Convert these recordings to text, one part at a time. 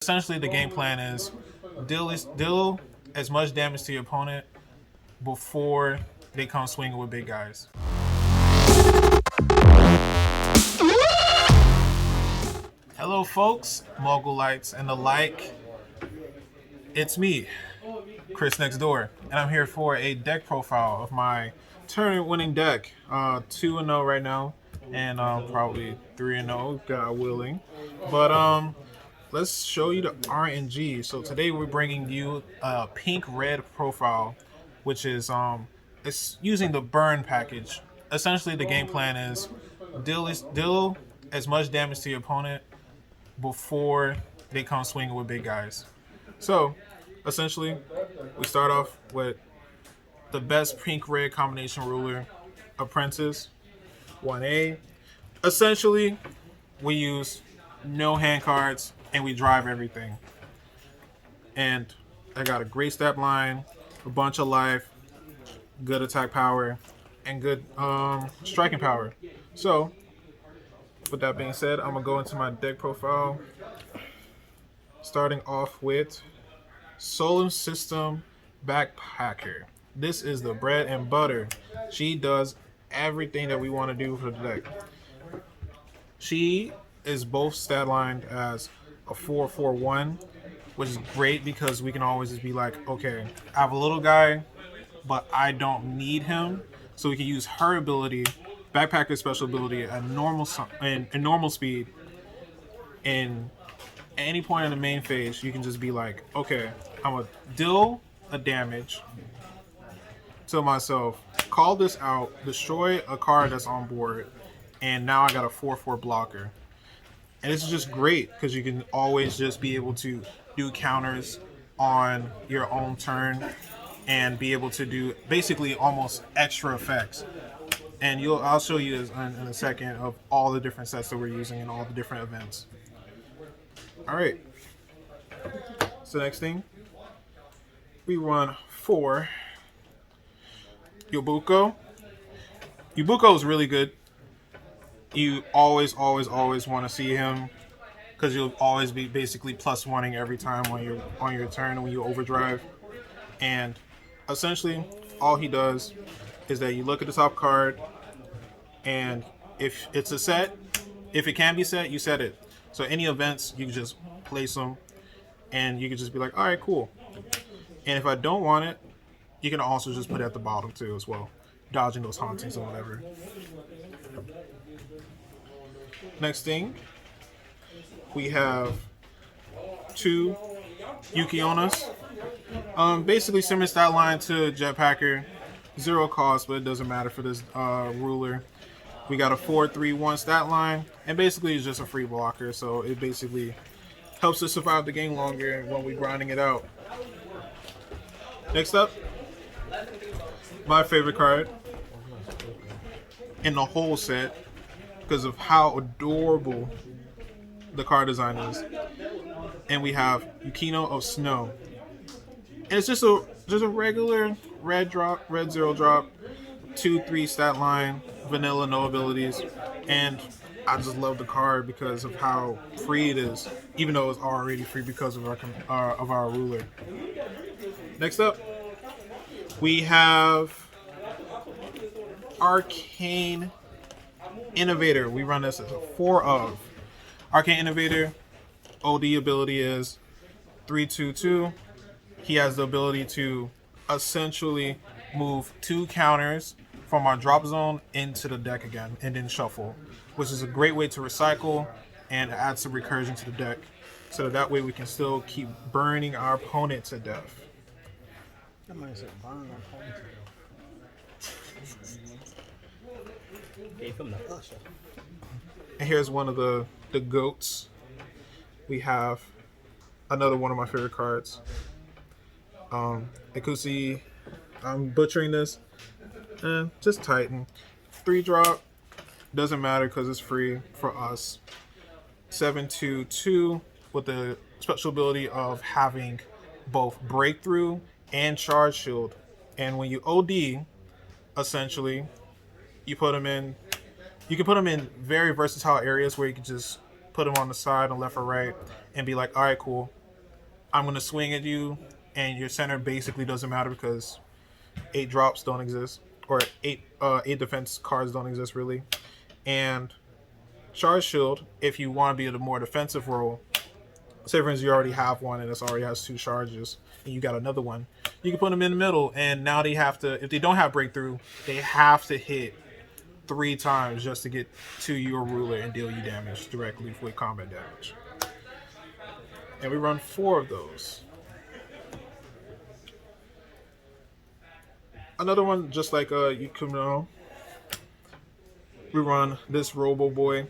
Essentially, the game plan is deal as much damage to your opponent before they come swinging with big guys. Hello, folks, Mogulites and the like. It's me, Kris Next Door, and I'm here for a deck profile of my tournament-winning deck. 2-0 right now, and probably 3-0, God willing. But let's show you the RNG. So today we're bringing you a pink-red profile, which is it's using the burn package. Essentially, the game plan is deal as much damage to your opponent before they come swinging with big guys. So essentially, we start off with the best pink-red combination ruler, Apprentice 1A. Essentially, we use no hand cards and we drive everything. And I got a great step line, a bunch of life, good attack power, and good striking power. So, with that being said, I'm gonna go into my deck profile, starting off with Solar System Backpacker. This is the bread and butter. She does everything that we want to do for the deck. She is both stat lined as a 4/4/1, which is great because we can always just be like, okay, I have a little guy, but I don't need him, so we can use her ability, Backpacker's special ability, at normal speed. And at any point in the main phase, you can just be like, okay, I'm gonna deal a damage to myself, call this out, destroy a card that's on board, and now I got a 4/4 blocker. And this is just great because you can always just be able to do counters on your own turn and be able to do basically almost extra effects. And I'll show you this in a second of all the different sets that we're using in all the different events. All right. So next thing, we run 4 yobuko. Yobuko is really good. You always want to see him because you'll always be basically +1ing every time on your turn when you overdrive. And essentially, all he does is that you look at the top card, and if it's a set, if it can be set, you set it. So any events, you can just place them, and you can just be like, all right, cool. And if I don't want it, you can also just put it at the bottom too as well, dodging those hauntings or whatever. Next thing, we have 2 yukionas. Basically similar stat line to Jetpacker, 0 cost, but it doesn't matter for this ruler. We got a 4/3/1 stat line, and basically it's just a free blocker, so it basically helps us survive the game longer when we're grinding it out. Next up, my favorite card in the whole set because of how adorable the card design is. And we have Kino of Snow. And it's just a regular red 0 drop, 2/3 stat line, vanilla, no abilities. And I just love the card because of how free it is, even though it's already free because of our ruler. Next up, we have Arcane Innovator. We run this as a 4 of. Arcane Innovator, OD ability is 3/2/2. He has the ability to essentially move 2 counters from our drop zone into the deck again and then shuffle, which is a great way to recycle and add some recursion to the deck, so that way we can still keep burning our opponent to death. Somebody said burn our opponent to death. Gave him the usher. And here's one of the goats. We have another one of my favorite cards. Jacuzzi. I'm butchering this. Just Titan. 3 drop. Doesn't matter because it's free for us. 7/2/2 with the special ability of having both breakthrough and charge shield. And when you OD, essentially, you can put them in very versatile areas where you can just put them on the side and left or right, and be like, all right, cool. I'm gonna swing at you, and your center basically doesn't matter because 8 drops don't exist, or eight defense cards don't exist really. And charge shield, if you want to be in a more defensive role, say for instance you already have one and it already has 2 charges, and you got another one, you can put them in the middle, and now they have to, if they don't have breakthrough, they have to hit 3 times just to get to your ruler and deal you damage directly with combat damage. And we run 4 of those. Another one, just like Yukiona, we run this Roboboy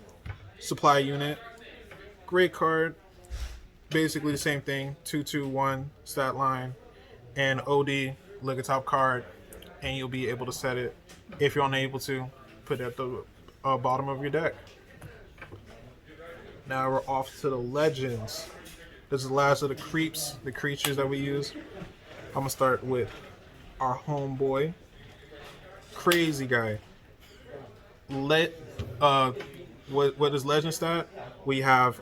supply unit. Great card. Basically the same thing. 2/2/1 stat line, and OD, look at top card, and you'll be able to set it. If you're unable to, put it at the bottom of your deck. Now we're off to the legends. This is the last of the creatures that we use. I'm gonna start with our Homeboy. Crazy guy. What is legend stat? We have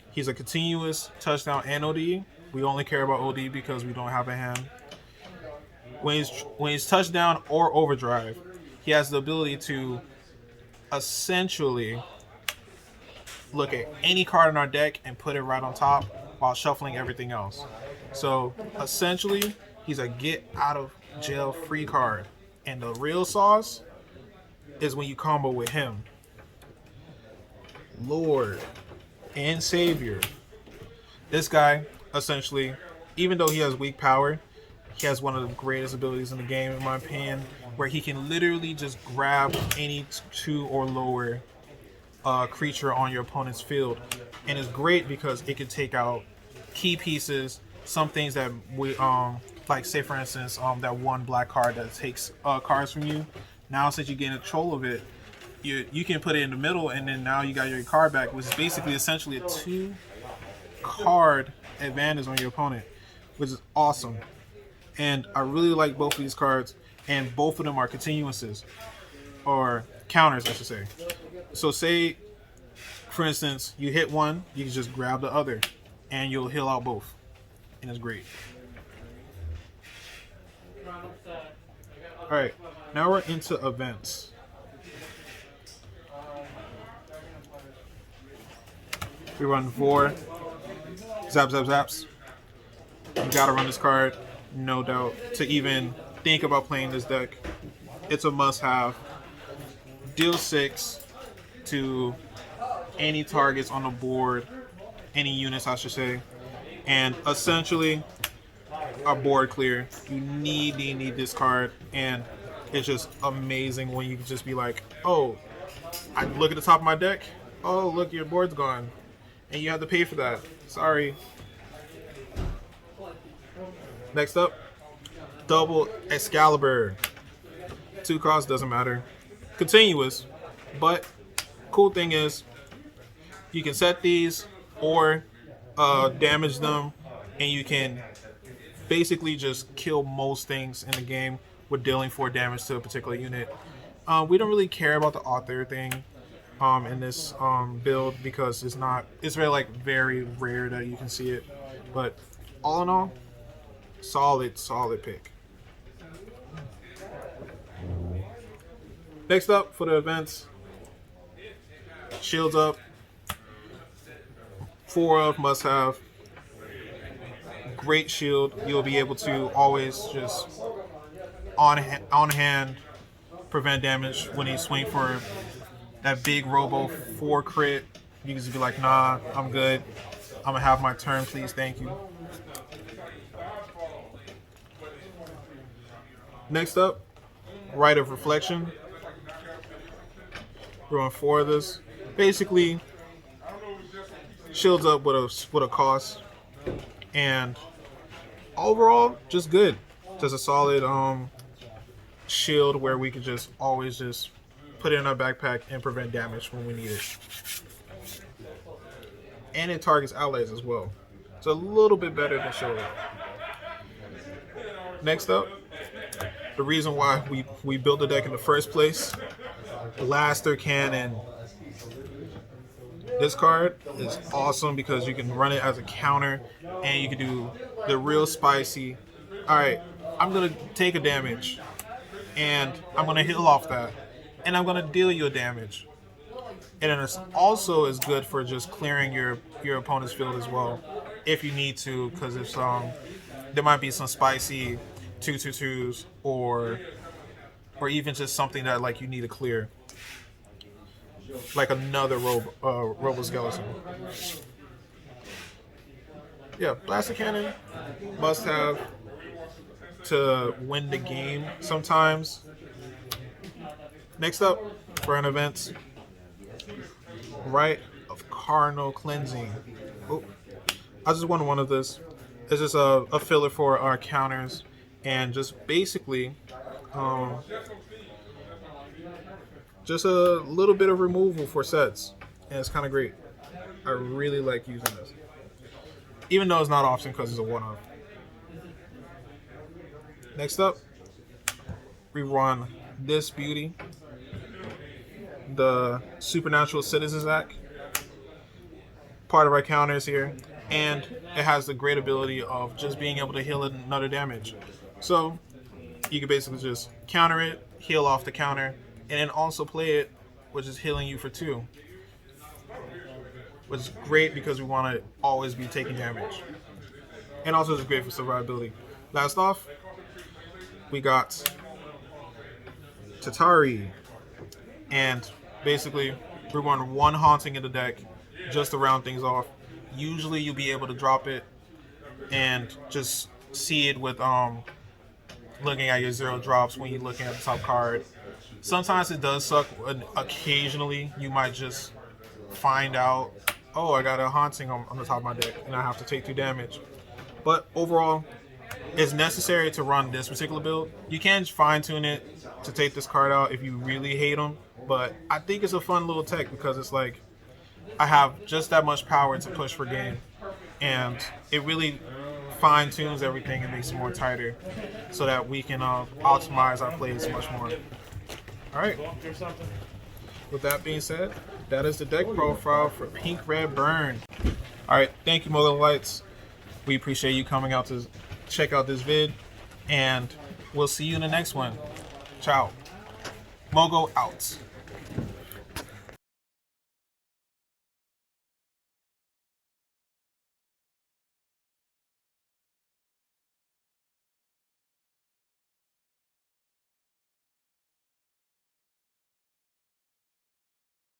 he's a continuous touchdown and OD. We only care about OD because we don't have a hand. When he's touchdown or overdrive, he has the ability to essentially look at any card in our deck and put it right on top while shuffling everything else. So essentially, he's a get out of jail free card. And the real sauce is when you combo with him. Lord and Savior. This guy, essentially, even though he has weak power, he has one of the greatest abilities in the game, in my opinion, where he can literally just grab any 2 or lower creature on your opponent's field. And it's great because it can take out key pieces, some things that we like, say for instance that one black card that takes cards from you. Now since you gain control of it, you can put it in the middle, and then now you got your card back, which is basically essentially a 2-card advantage on your opponent, which is awesome. And I really like both of these cards, and both of them are continuouses, or counters I should say. So say for instance you hit one, you can just grab the other and you'll heal out both, and it's great. Alright, now we're into events. We run 4 zap zap zaps. You gotta run this card, no doubt, to even think about playing this deck. It's a must-have. Deal 6 to any targets on the board, any units I should say, and essentially a board clear. You need this card, and it's just amazing when you can just be like, oh, I look at the top of my deck, oh look, your board's gone, and you have to pay for that. Sorry. Next up, double Excalibur. 2 costs, doesn't matter. Continuous, but cool thing is you can set these or damage them, and you can basically just kill most things in the game with dealing 4 damage to a particular unit. We don't really care about the author thing in this build because it's really like very rare that you can see it. But all in all, solid pick. Next up for the events, shields up. 4 of must have. Great shield. You'll be able to always just on hand prevent damage when you swing for that big Robo 4 crit. You can just be like, nah, I'm good. I'm gonna have my turn, please, thank you. Next up, Rite of Reflection. We're on 4 of this. Basically, shields up with a cost, and overall, just good. Just a solid shield where we could just always just put it in our backpack and prevent damage when we need it. And it targets allies as well. It's a little bit better than shield up. Next up, the reason why we built the deck in the first place, Blaster Cannon. This card is awesome because you can run it as a counter and you can do the real spicy. Alright, I'm going to take a damage and I'm going to heal off that. And I'm going to deal you a damage. And then it's also is good for just clearing your opponent's field as well, if you need to, because if there might be some spicy 2/2/2s or even just something that like you need to clear, like another Robo Skeleton. Yeah, Blaster Cannon must have to win the game sometimes. Next up, for an event, Rite of Cardinal Cleansing. Oh, I just wanted one of this. It's just a filler for our counters and just basically just a little bit of removal for sets. And it's kind of great. I really like using this. Even though it's not often because it's a one-off. Next up, we run this beauty, the Supernatural Citizens Act, part of our counters here, and it has the great ability of just being able to heal another damage. So you can basically just counter it, heal off the counter, and then also play it, which is healing you for 2. Which is great because we want to always be taking damage. And also it's great for survivability. Last off, we got Tatari. And basically, we run 1 Haunting in the deck just to round things off. Usually you'll be able to drop it and just see it with looking at your 0 drops when you're looking at the top card. Sometimes it does suck. Occasionally you might just find out, oh, I got a Haunting on the top of my deck and I have to take 2 damage. But overall, it's necessary to run this particular build. You can fine tune it to take this card out if you really hate them, but I think it's a fun little tech because it's like I have just that much power to push for game, and it really fine tunes everything and makes it more tighter so that we can optimize our plays much more. Alright, with that being said, that is the deck profile for Pink Red Burn. Alright, thank you Mogul Lights. We appreciate you coming out to check out this vid, and we'll see you in the next one. Ciao. Mogo out.